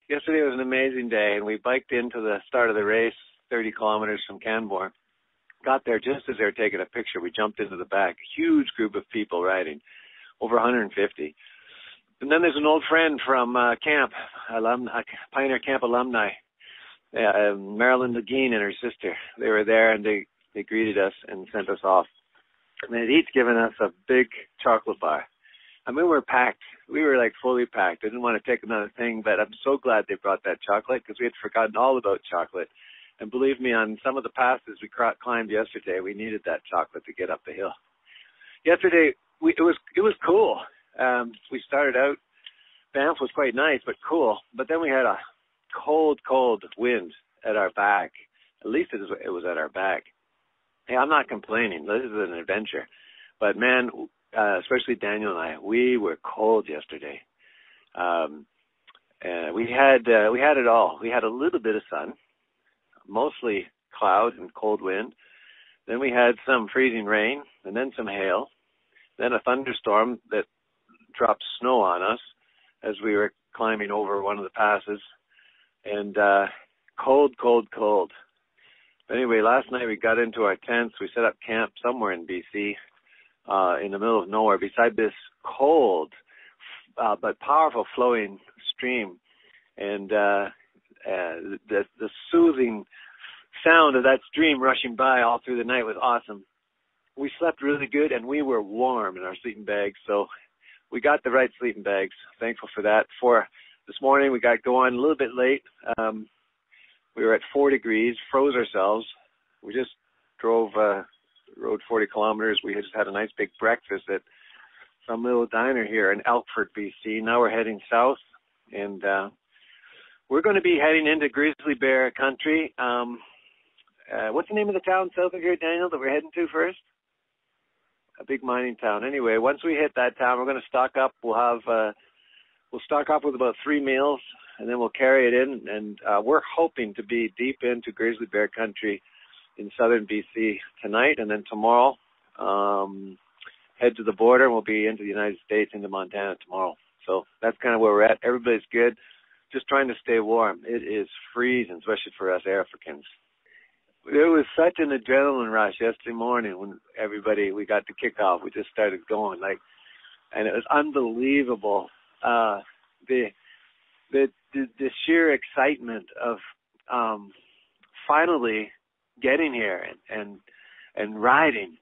Yesterday was an amazing day, and we biked into the start of the race, 30 kilometers from Canmore. Got there just as they were taking a picture. We jumped into the back. Huge group of people riding, over 150. And then there's an old friend from camp, Pioneer Camp alumni, Marilyn Legeen and her sister. They were there, and they greeted us and sent us off. And they'd each given us a big chocolate bar. I mean, we were packed. We were like fully packed. I didn't want to take another thing, but I'm so glad they brought that chocolate because we had forgotten all about chocolate. And believe me, on some of the passes we climbed yesterday, we needed that chocolate to get up the hill. Yesterday, it was cool. We started out, Banff was quite nice, but cool. But then we had a cold wind at our back. At least it was at our back. Hey, I'm not complaining. This is an adventure. But man, especially Daniel and I, we were cold yesterday. We had it all. We had a little bit of sun, mostly cloud and cold wind. Then we had some freezing rain, and then some hail, then a thunderstorm that dropped snow on us as we were climbing over one of the passes, and cold. But anyway, last night we got into our tents. We set up camp somewhere in BC, in the middle of nowhere, beside this cold but powerful flowing stream, and the soothing sound of that stream rushing by all through the night was awesome. We slept really good, and we were warm in our sleeping bags, so we got the right sleeping bags. Thankful for that. For this morning, we got going a little bit late. We were at 4 degrees, froze ourselves. We just rode 40 kilometers. We just had a nice big breakfast at some little diner here in Elkford, BC. Now we're heading south, and we're going to be heading into grizzly bear country. What's the name of the town south of here, Daniel, that we're heading to first? A big mining town. Anyway, once we hit that town, we're going to stock up. We'll stock up with about 3 meals, and then we'll carry it in. And we're hoping to be deep into grizzly bear country in southern BC tonight, and then tomorrow head to the border, and we'll be into the United States, into Montana tomorrow. So that's kind of where we're at. Everybody's good. Just trying to stay warm. It is freezing, especially for us Africans. There was such an adrenaline rush yesterday morning when we got the kickoff. We just started going, and it was unbelievable. The sheer excitement of finally getting here and riding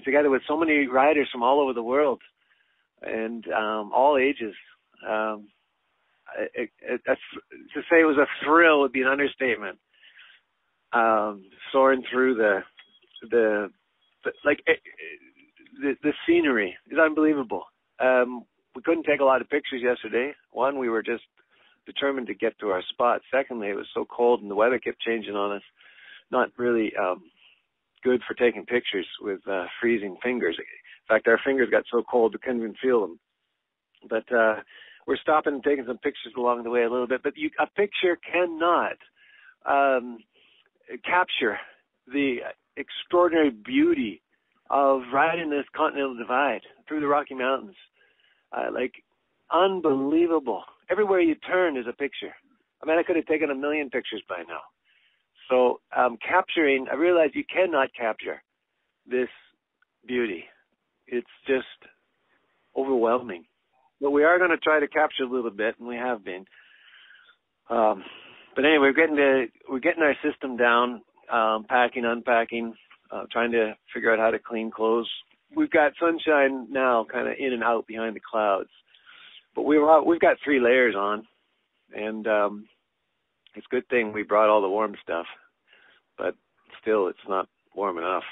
together with so many riders from all over the world and all ages. To say it was a thrill would be an understatement. Soaring through the scenery is unbelievable. We couldn't take a lot of pictures yesterday. One, we were just determined to get to our spot. Secondly, it was so cold and the weather kept changing on us. Not really good for taking pictures with freezing fingers. In fact, our fingers got so cold we couldn't even feel them. But we're stopping and taking some pictures along the way a little bit. But a picture cannot capture the extraordinary beauty of riding this Continental Divide through the Rocky Mountains. Unbelievable. Everywhere you turn is a picture. I mean, I could have taken 1 million pictures by now. So I realize you cannot capture this beauty. It's just overwhelming. But we are going to try to capture a little bit, and we have been. But anyway, we're getting our system down, packing, unpacking, trying to figure out how to clean clothes. We've got sunshine now kind of in and out behind the clouds. But we've got 3 layers on, and it's a good thing we brought all the warm stuff. But still, it's not warm enough.